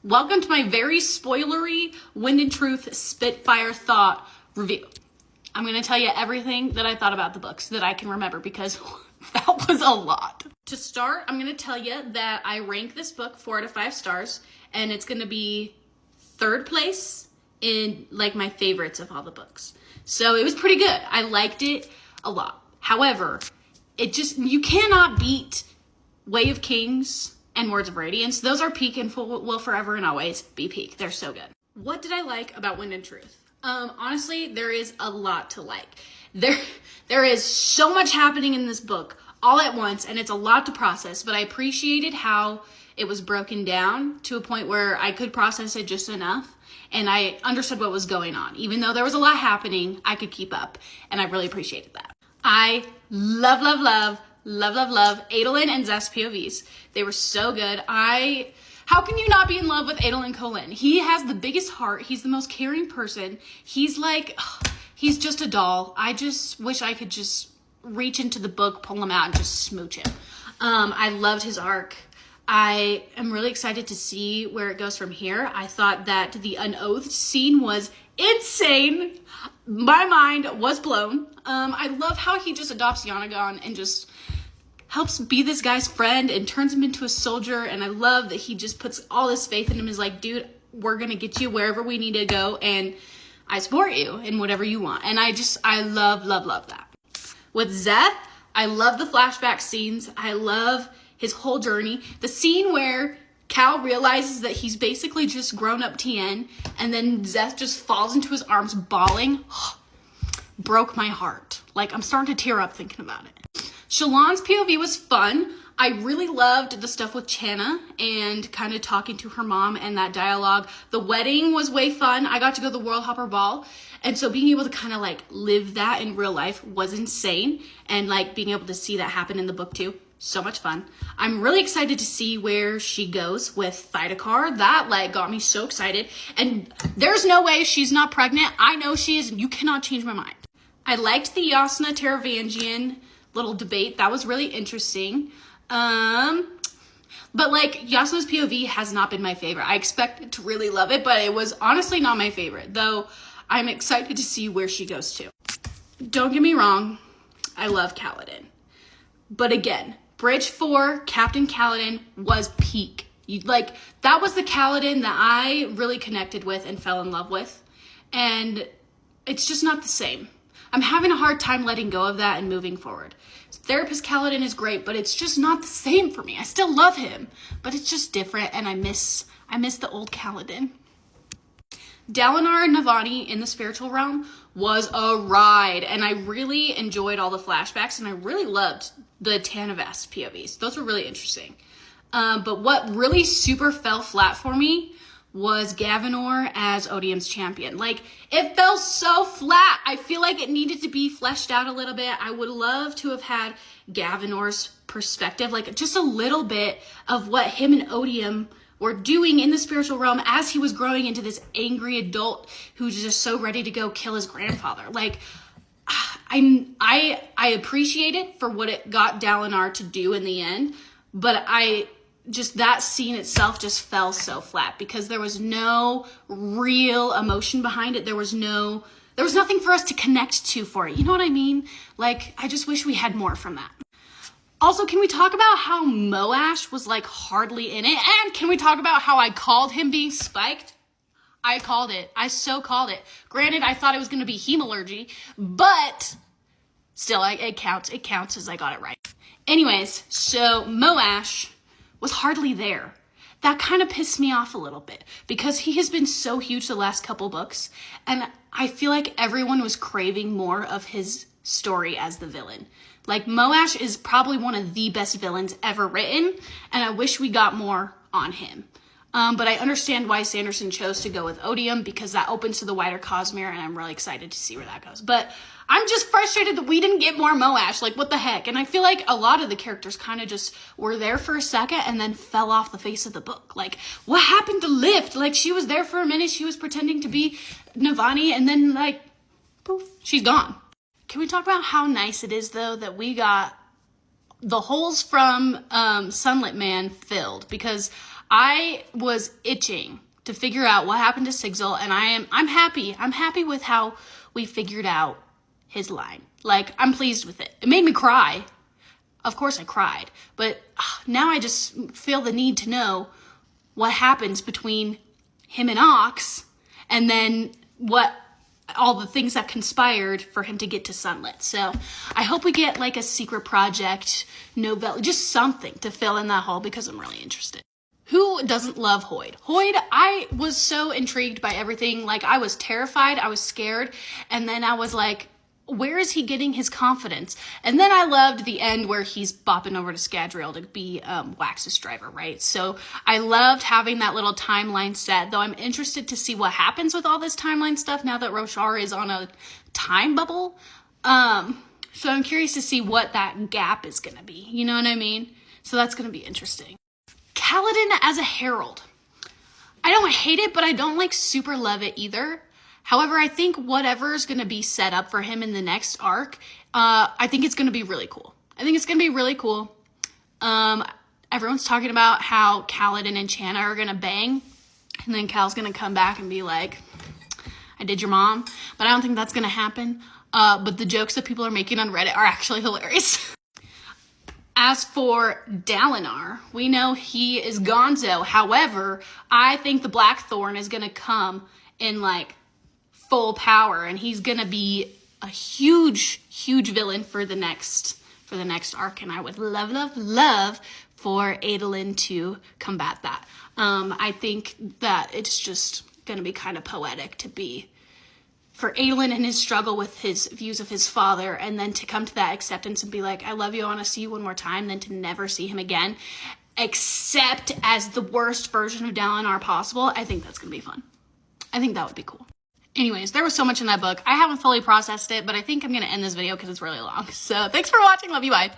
Welcome to my very spoilery Wind and Truth Spitfire thought review. I'm going to tell you everything that I thought about the books that I can remember because that was a lot. To start, I'm going to tell you that I rank this book 4 out of 5 stars, and it's going to be third place in like my favorites of all the books. So it was pretty good. I liked it a lot. However, you cannot beat Way of Kings and Words of Radiance. Those are peak and will forever and always be peak. They're so good. What did I like about Wind and Truth? Honestly, there is a lot to like. There is so much happening in this book all at once, and it's a lot to process, but I appreciated how it was broken down to a point where I could process it just enough, and I understood what was going on. Even though there was a lot happening, I could keep up, and I really appreciated that. I love Adolin and Zeth's POVs. They were so good. How can you not be in love with Adolin Colin? He has the biggest heart. He's the most caring person. He's just a doll. I just wish I could just reach into the book, pull him out, and just smooch him. I loved his arc. I am really excited to see where it goes from here. I thought that the unoathed scene was insane. My mind was blown. I love how he just adopts Yanagon and just helps be this guy's friend and turns him into a soldier. And I love that he just puts all this faith in him. Is like, dude, we're going to get you wherever we need to go. And I support you in whatever you want. And I love that. With Zeth, I love the flashback scenes. I love his whole journey. The scene where Cal realizes that he's basically just grown up Tien, and then Zeth just falls into his arms bawling, broke my heart. Like, I'm starting to tear up thinking about it. Shallan's POV was fun. I really loved the stuff with Channa and kind of talking to her mom and that dialogue. The wedding was way fun. I got to go to the World Hopper Ball. And so being able to kind of like live that in real life was insane. And like being able to see that happen in the book too. So much fun. I'm really excited to see where she goes with Thydakar. That like got me so excited. And there's no way she's not pregnant. I know she is, and you cannot change my mind. I liked the Jasnah Taravangian little debate. That was really interesting. But like Jasnah's POV has not been my favorite. I expected to really love it, but it was honestly not my favorite, though I'm excited to see where she goes to. Don't get me wrong, I love Kaladin. But again, Bridge 4, Captain Kaladin was peak. That was the Kaladin that I really connected with and fell in love with. And it's just not the same. I'm having a hard time letting go of that and moving forward. Therapist Kaladin is great, but it's just not the same for me. I still love him, but it's just different, and I miss the old Kaladin. Dalinar and Navani in the spiritual realm was a ride, and I really enjoyed all the flashbacks, and I really loved the Tanavast POVs. Those were really interesting. But what really super fell flat for me was Gavinor as Odium's champion. Like, it fell so flat. I feel like it needed to be fleshed out a little bit. I would love to have had Gavinor's perspective, like just a little bit of what him and Odium were doing in the spiritual realm as he was growing into this angry adult who's just so ready to go kill his grandfather. Like, I appreciate it for what it got Dalinar to do in the end, but that scene itself just fell so flat because there was no real emotion behind it. There was nothing for us to connect to for it. You know what I mean? Like, I just wish we had more from that. Also, can we talk about how Moash was like hardly in it? And can we talk about how I called him being spiked? I called it. I so called it. Granted, I thought it was going to be hemalurgy, but still, it counts. It counts as I got it right. Anyways, so Moash was hardly there. That kind of pissed me off a little bit because he has been so huge the last couple books, and I feel like everyone was craving more of his story as the villain. Like, Moash is probably one of the best villains ever written, and I wish we got more on him. But I understand why Sanderson chose to go with Odium because that opens to the wider Cosmere, and I'm really excited to see where that goes. But I'm just frustrated that we didn't get more Moash. Like, what the heck? And I feel like a lot of the characters kind of just were there for a second and then fell off the face of the book. Like, what happened to Lift? Like, she was there for a minute. She was pretending to be Navani, and then, like, poof, she's gone. Can we talk about how nice it is, though, that we got the holes from Sunlit Man filled? Because I was itching to figure out what happened to Sigil, and I'm happy. I'm happy with how we figured out his line. Like, I'm pleased with it. It made me cry. Of course I cried, but now I just feel the need to know what happens between him and Ox, and then what all the things that conspired for him to get to Sunlit. So I hope we get like a secret project novella, just something to fill in that hole, because I'm really interested. Who doesn't love Hoid? Hoid, I was so intrigued by everything. Like, I was terrified, I was scared, and then I was like, where is he getting his confidence? And then I loved the end where he's bopping over to Scadrial to be Wax's driver, right? So I loved having that little timeline set, though I'm interested to see what happens with all this timeline stuff now that Roshar is on a time bubble. So I'm curious to see what that gap is going to be. You know what I mean? So that's going to be interesting. Kaladin as a herald. I don't hate it, but I don't like super love it either. However, I think whatever is going to be set up for him in the next arc, I think it's going to be really cool. I think it's going to be really cool. Everyone's talking about how Kaladin and Channa are going to bang, and then Cal's going to come back and be like, I did your mom. But I don't think that's going to happen. But the jokes that people are making on Reddit are actually hilarious. As for Dalinar, we know he is Gonzo. However, I think the Blackthorn is going to come in like full power, and he's gonna be a huge villain for the next arc, and I would love for Adolin to combat that. I think that it's just gonna be kind of poetic to be for Adolin and his struggle with his views of his father, and then to come to that acceptance and be like, I love you, I want to see you one more time, then to never see him again except as the worst version of Dalinar possible. I think that's gonna be fun. I think that would be cool. Anyways, there was so much in that book. I haven't fully processed it, but I think I'm going to end this video because it's really long. So thanks for watching. Love you. Bye.